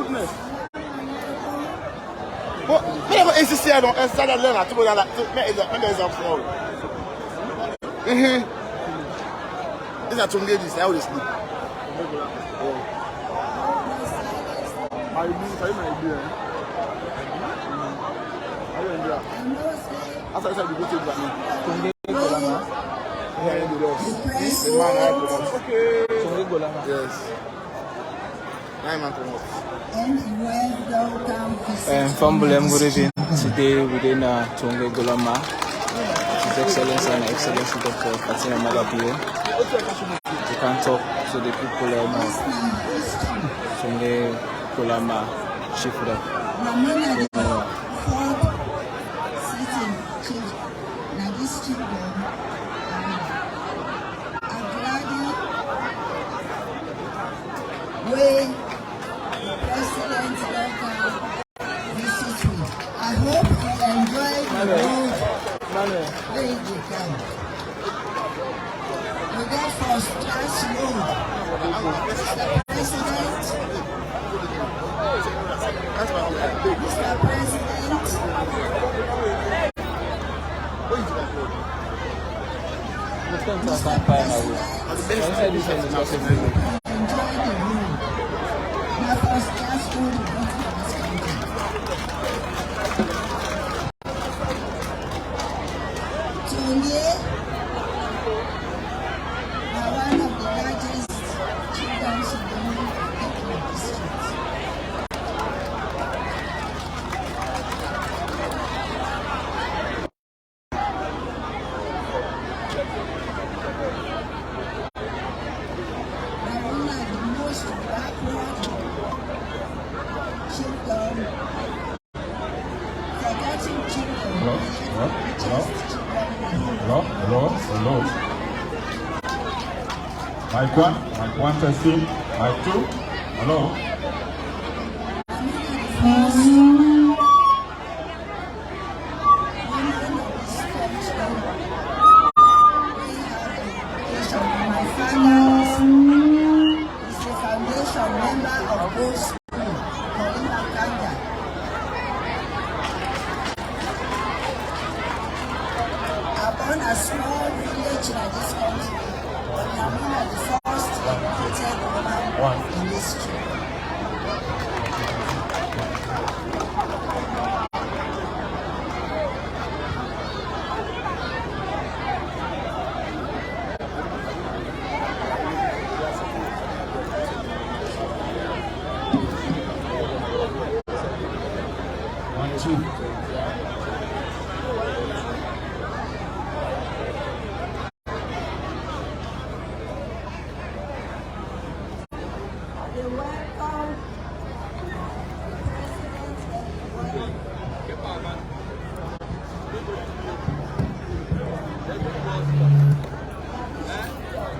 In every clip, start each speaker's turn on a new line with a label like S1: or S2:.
S1: goodness. Bon, mais ici, on installe là, tout le monde mais ils ont enfants. These are Tongie, this how they sleep. My idea. After I said we go to the Tongie Gorama. Yeah, the man I promote. Okay. Tongie Gorama. Yes.
S2: Fambolem Gurivin today within Tongie Gorama. His Excellency and Excellency Dr. Fatima Maada Bio. We can talk to the people now. Tongie Gorama Chiefdom.
S3: When the President welcome visit me. I hope you enjoy the road when you come. We get first class road. Mr. President, Tongie are one of the largest chiefdoms in the Kenema District. They are one of the most backward chiefdom, forgotten chiefdom.
S4: Hello. Mic 1, mic 1 testing, mic 2, hello.
S3: My father is a foundation member of both schools, Gorama Mende. Upon a small village in this country, but we are one of the first educated women in this country.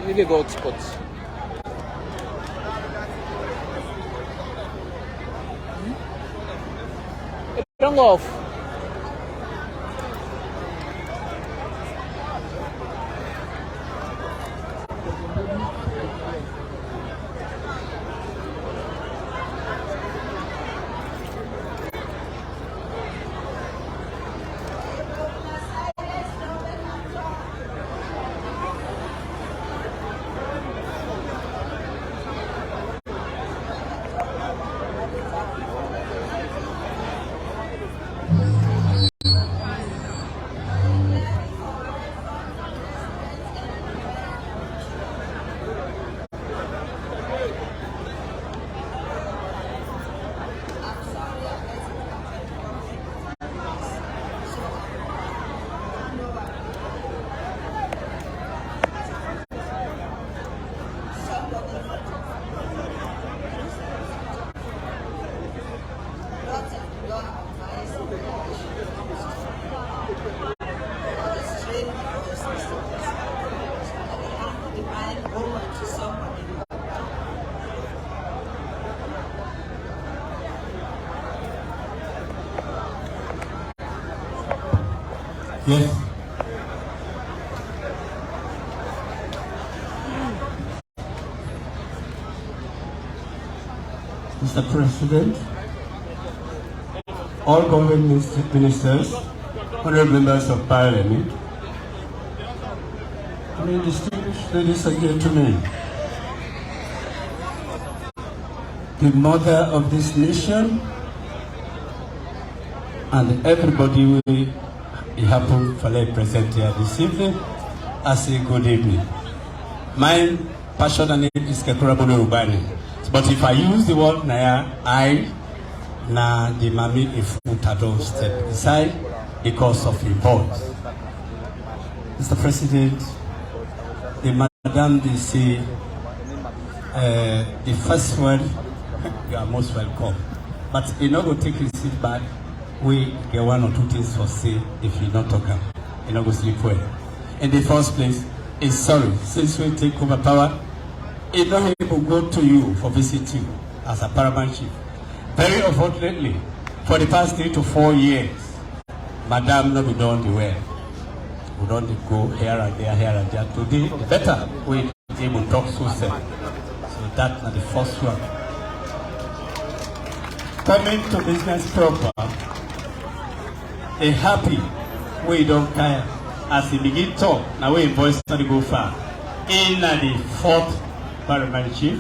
S2: Maybe go spots. Don't go off.
S4: Yes.
S5: Mr. President, all government ministers, honorable members of parliament, distinguished ladies and gentlemen, the mother of this nation, and everybody we happen to present here this evening, I say good evening. My passionate name is Gorama Mende, but if I use the word Naya, I na the mami ifutado step aside because of importance. Mr. President, the Madam DC, the first word, you are most welcome. But you know, go take a seat back. We get one or two things for say if you not talk up. You know, go sleep well. In the first place, it's sorry, since we take over power, it's not able to go to you for visit you as a paramount chief. Very unfortunately, for the past 3 to 4 years, Madam not be done the way. We don't go here and there, Today, the better we able to talk so sad. So that's not the first one. Coming to business proper, a happy we don't care. As he begin talk, now we voice not go far. In the fourth paramount chief.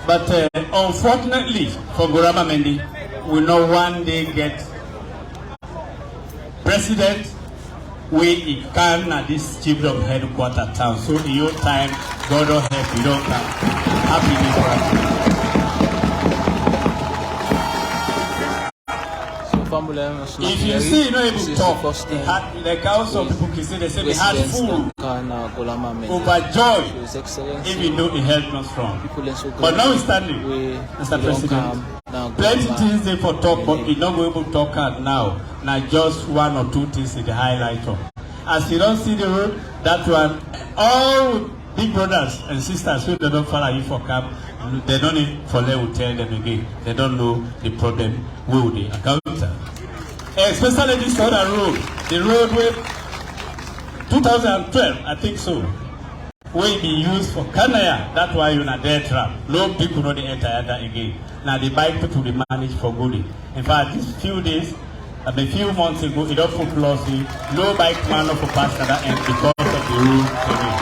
S5: But unfortunately for Gorama Mende, we know one day get president. We can at this chiefdom headquarter town. So in your time, God don't help you, don't come. Happy New Year. If you see, you know, able to talk, the council of people can say they had food, overjoyed, even though it helped us strong. But now we're standing, Mr. President. Plenty things they for talk, but we're not going to talk out now. Now just 1 or 2 things in the highlight of. As you don't see the road, that one, all big brothers and sisters who they don't follow you for camp, they don't need for them to tell them again. They don't know the problem with the accountant. Especially this other road, the road with 2012, I think so, will be used for Kanaya. That's why you're not there trap. No people know the enter that again. Now the bike people will manage for good. In fact, these few days, a few months ago, it don't put lossy. No bike man for pass that end because of the road today.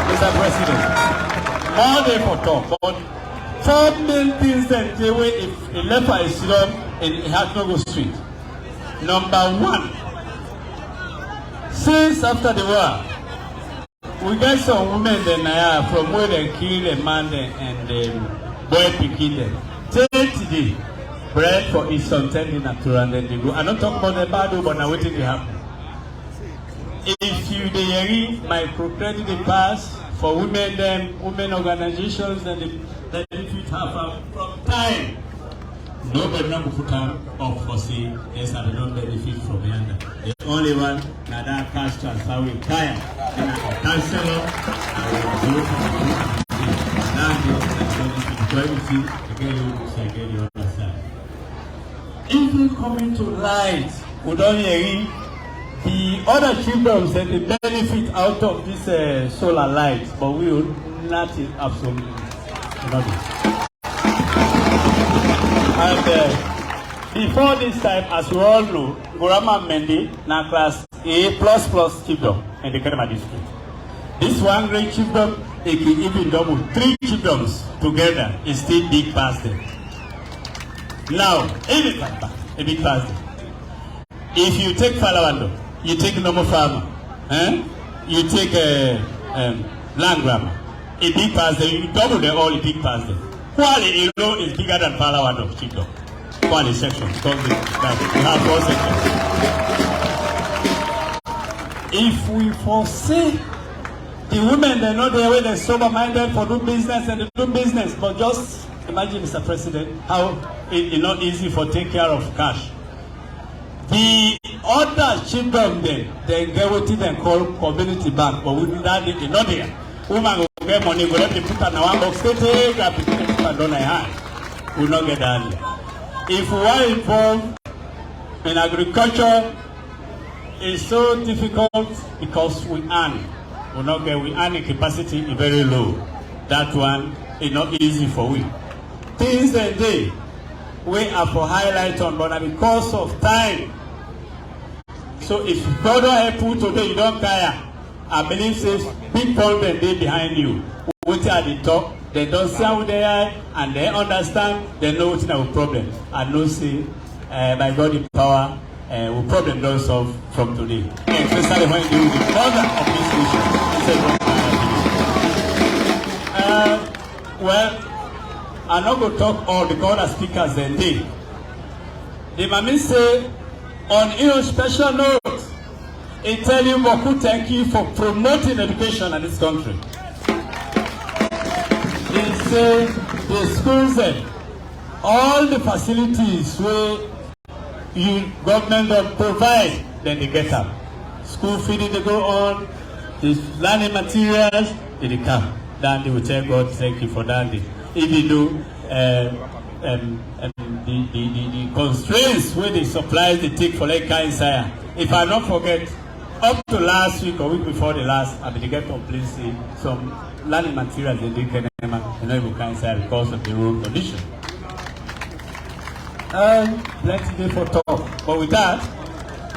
S5: Mr. President, all day for talk, but 4 main things that they way if a leper is wrong in Hatnogo Street. Number 1, since after the war, we got some women then from where they kill a man and boy picking them. 30 bread for his son, 10 natural, and then they go. I don't talk about the bad, but now waiting to happen. If you the microcredit they pass for women, women organizations, and the benefit have from time. Nobody not put up for say yes, I don't benefit from the other. The only one now that cash transfer with Kaya, and I cancel I will do the other side. Even coming to light, we don't hear the other chiefdoms and the benefit out of this solar light, but we will not absolutely nothing. And before this time, as we all know, Gorama Mende now class A++ chiefdom in the Kenema District. This one great chiefdom, it can even double 3 chiefdoms together, is still big past them. Now, a big past them. If you take Falawando, you take normal farmer, you take land grabber, a big past them, you double them all, a big past them. Quali alone is bigger than Falawando chiefdom. Quali section, because we have 4 sections. If we foresee the women, they're not there where they're sober-minded for do business and they do business, but just imagine, Mr. President, how it's not easy for take care of cash. The other children they get what they call community bank, but we do that, they're not there. Woman will get money, go let them put on one box, they grab it, put on a hand. We will not get that. If we are involved in agriculture, it's so difficult because we earn. We earn a capacity very low. that one is not easy for we. Things that day we are for highlight on, but because of time. So if God don't help you today, you don't care. I believe says big problem they behind you. What are the talk? They don't see how they are and they understand. They know what's our problem. And no say by God in power, we problem don't solve from today. Especially when you the father of this nation. Well, I'm not going to talk all the other speakers then day. The Mami say, on your special note, I tell you, Moku, thank you for promoting education in this country. They say the schools and all the facilities where you government don't provide, then they get up. School feeding they go on, the learning materials, they come. Then they will tell God, thank you for that. Even though the constraints where the supplies they take for like kind of if I don't forget, up to last week or week before the last, I mean, they get complaints some learning materials they did Kenema because of the road condition. Plenty day for talk, but with that,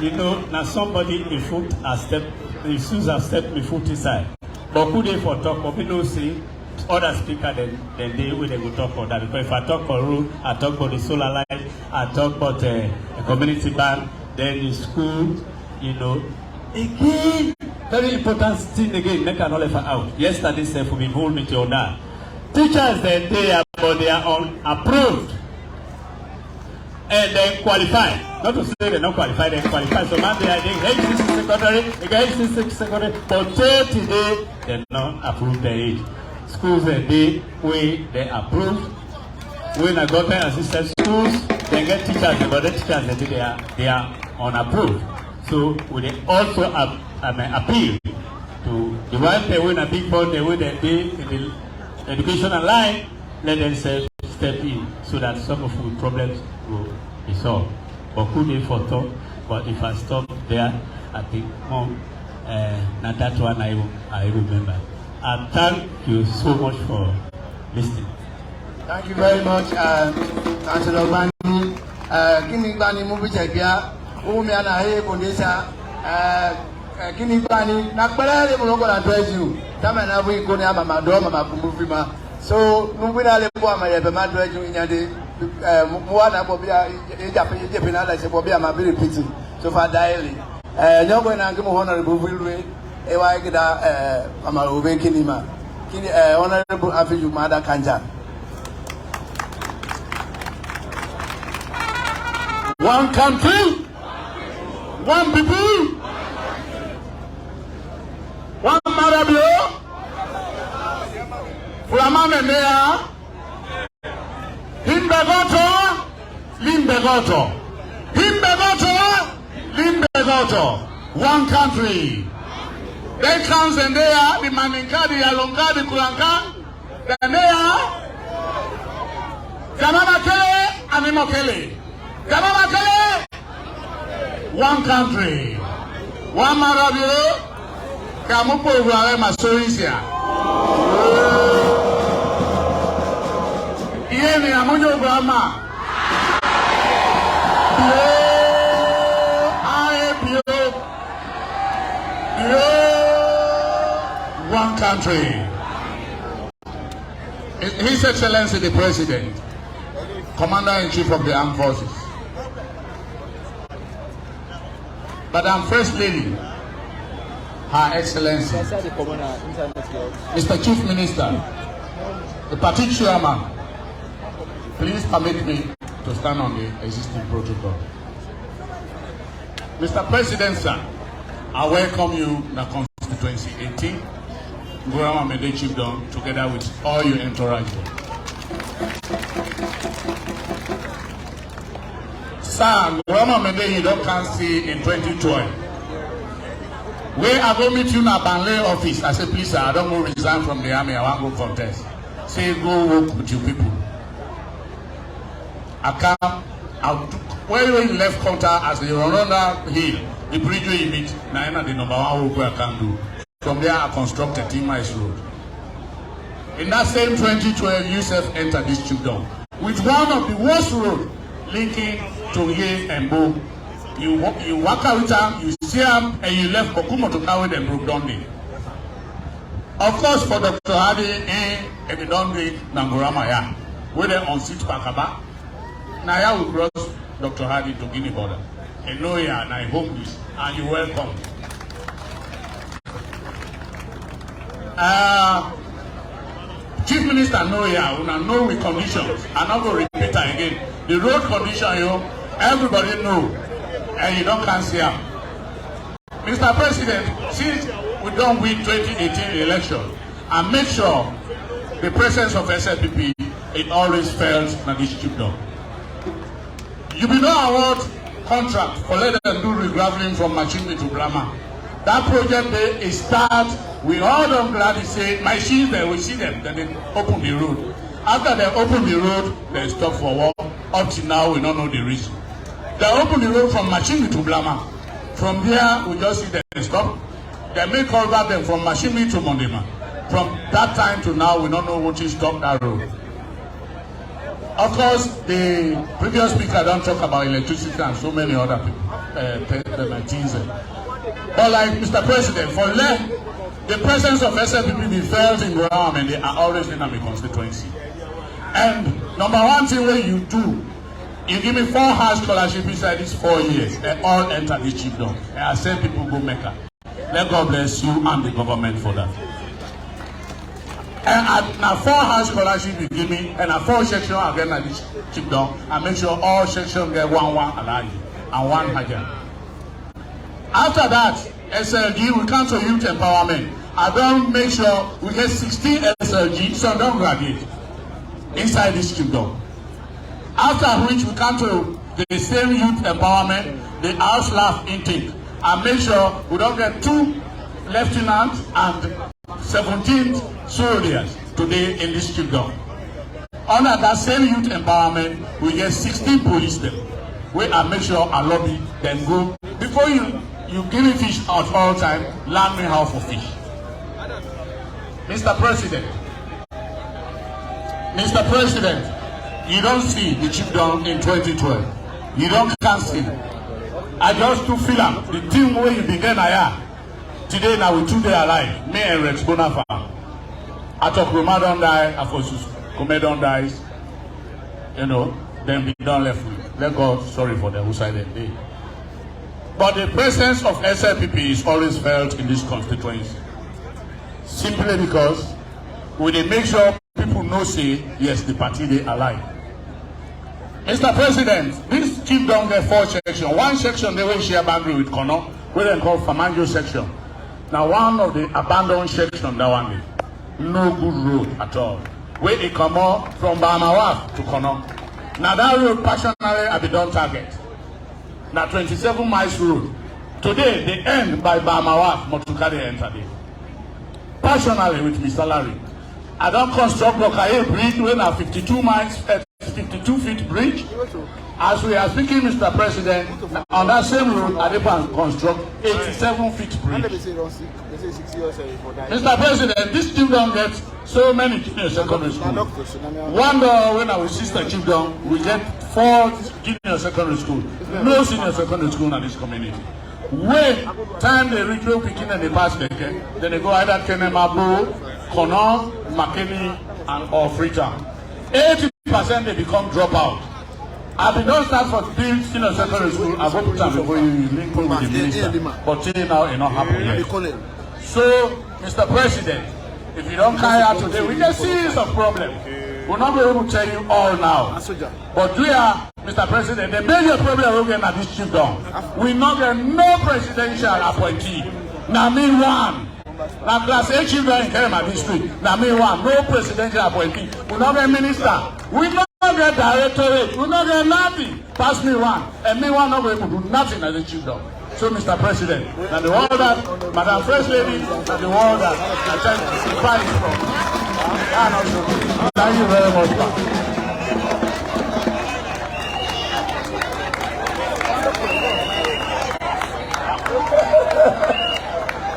S5: you know, now somebody in foot has stepped, the shoes have stepped me foot inside. But who they for talk, but we don't see other speaker then they will go talk about that. Because if I talk about road, I talk about the solar light, I talk about a community bank, then the school, you know. Again, very important thing again, make an all out. Yesterday, self we hold me to that. Teachers then they are approved and then qualified. Not to say they're not qualified, they're qualified. So man, they are secondary, but today they're not approved their age. Schools that they approve. When I got there assistant schools, they get teachers, but the teachers they are unapproved. So we also appeal to the one they win a big bond, they win a big in the educational line, let them step in so that some of the problems will be solved. But could they for talk? But if I stop there, I think now that one I remember. And thank you so much for listening.
S6: Thank you very much, Councillor Bani. Kini Bani Mubijabia, Umiana He Kondesa, Kini Bani, Nakbala, Monogo address you. Tamana we go near Mama Doma, Mufima. So, Nubina Lepo, my address you in Yadi, Muana Bobia, Japana, I said Bobia, my very pity. So far, daily. No one can give honorable will. Ewa kita amaruben kinima kini honorable Julius Maada Kanja.
S4: One country, one people, one Maada Bio, Gorama Mende Chiefdom, one country. They comes and they are the Maninkadi, Alongadi, Kulanka, then they are Kenema Kele, Animo Kele. Kenema Kele, one country, one Maada Bio, Kamupo Gorama Sorisia. Yeni Amunyo Gorama. One country. His Excellency the President, Commander-in-Chief of the Armed Forces, Madam First Lady, Her Excellency, Mr. Chief Minister, the Party Chairman, please permit me to stand on the existing protocol. Mr. President, sir, I welcome you in the Constituency 18. Gorama Mende Chiefdom, together with all your entourage. Sir, Gorama Mende you don't can see in 2012. Where I go meet you in a Banley office, I say, please sir, I don't go resign from the army, I want to go contest. Say, go work with you people. I come, where you left counter as the Ronda Hill, the bridge where you meet, now the number one work I can do. From there, I constructed 10 miles road. In that same 2012, Yusuf entered this Chiefdom with one of the worst roads linking Tongie and Bo. You walk out with them, you see them, and you left Bokumo to carry them broke down there. Of course, for Dr. Hadi and the Dondi Gorama ya, where they on seat Pakaba, now we cross Dr. Hadi to Guinea border. And no, yeah, and I hope this, and you're welcome. Chief Minister know ya, una know with conditions. I'm not going to repeat it again. The road condition, everybody know, and you don't cancel them. Mr. President, since we don't win 2018 election, and make sure the presence of SLPP, it always fails in this Chiefdom. You will not award contract for let them do regraveling from Machine to Brahma. That project there is start. We all don't gladly say, my machines there, we see them, then they open the road. After they open the road, they stop for work. Up to now, we don't know the reason. They open the road from Machine to Brahma. From there, we just see them stop. They may convert them from Machine to Mondema. From that time to now, we don't know what is stop that road. Of course, the previous speaker don't talk about electricity and so many other people, things. But like Mr. President, for the presence of SLPP be felt in Gorama Mende, they are always in my constituency. And number one thing where you do, you give me 4 house scholarship inside these 4 years, and all enter this Chiefdom. And I send people go Mecca. Let God bless you and the government for that. And now 4 house scholarship you give me, and a 4 section again at this Chiefdom, and make sure all sections get one Alaji and 1 Hajar. After that, SLG, we come to youth empowerment. I don't make sure we get 16 SLG, so don't graduate inside this Chiefdom. After which we come to the same youth empowerment, the house life intake, and make sure we don't get 2 lieutenants and 17 soldiers today in this Chiefdom. Under that same youth empowerment, we get 16 police them. We are make sure our lobby then go before you give me fish at all time, learn me how to fish. Mr. President, you don't see the Chiefdom in 2012. You don't cancel. I just to feel up the team where you began today now with 2 days alive. Me and Rex Bonafa. I talk Roma don't die, Afosus Kome don't die. You know, then we don't left with. Let God sorry for them who side that day. But the presence of SLPP is always felt in this constituency. Simply because we make sure people know say, yes, the party they alive. Mr. President, this Chiefdom get 4 sections. 1 section they will share boundary with Kono, where they call Famanjo section. Now one of the abandoned section that one day. No good road at all. Where it come out from Bahamawaf to Kono. Now that road passionately I be done target. Now 27 miles road. Today they end by Bahamawaf, Motukade enter there. Passionately with my salary. I don't construct Lokaye bridge when I 52 miles, 52 feet bridge. As we are speaking, Mr. President, on that same road, I didn't construct 87 feet bridge. Mr. President, this Chiefdom gets so many junior secondary schools. One day when I was sister Chiefdom, we get 4 junior secondary schools. No senior secondary school in this community. When time they reach low picking and they pass the then they go either Kenema Bio, Kono, Makeni, and or Freetown. 80% they become dropout. I did not start for build senior secondary school. I go put them before you link with the minister. But till now it not happen yet. So, Mr. President, if you don't carry out today, we get series of problems. We're not going to tell you all now. But we are, Mr. President, the major problem we're getting at this Chiefdom. We not get no presidential appointee. Now me one. Now class A Chiefdom in Kenema District. Now me one. No presidential appointee. We not get minister. We not get directorate. We not get nothing. Pass me one. And me one not going to do nothing at the Chiefdom. So, Mr. President, and the word that Madam First Lady, and the word that I try to fight from. Thank you very much.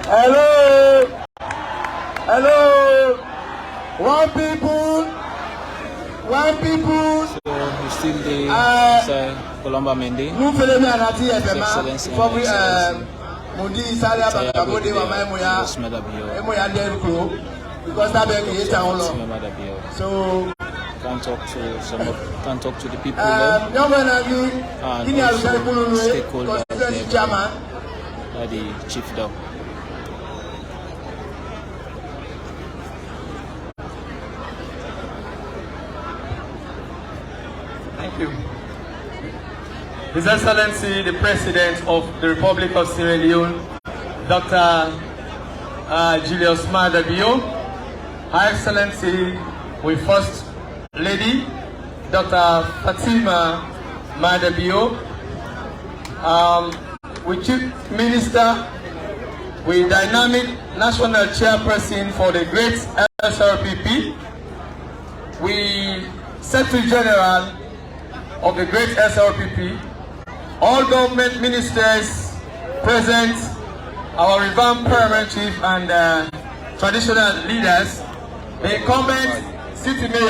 S4: Hello. Hello. One
S6: people. One people.
S2: So we still the Gorama Mende.
S6: Nous faisons bien la tie
S2: Excellency.
S6: Mundi Salia Bakabode wa Maimoya.
S2: Julius Maada Bio.
S6: Emoya Derko. Because that be is town law.
S2: Fatima Maada Bio.
S6: So
S2: Can't talk to the people
S6: young man and you
S2: and also stakeholders there, the chiefdom.
S5: Thank you. His Excellency, the President of the Republic of Sierra Leone, Dr. Julius Maada Bio, Her Excellency, with First Lady, Dr. Fatima Maada Bio, with Chief Minister, with Dynamic National Chairperson for the Great SLPP, with Secretary General of the Great SLPP, all government ministers present, our revamped paramount chief and traditional leaders, the incumbent city mayor.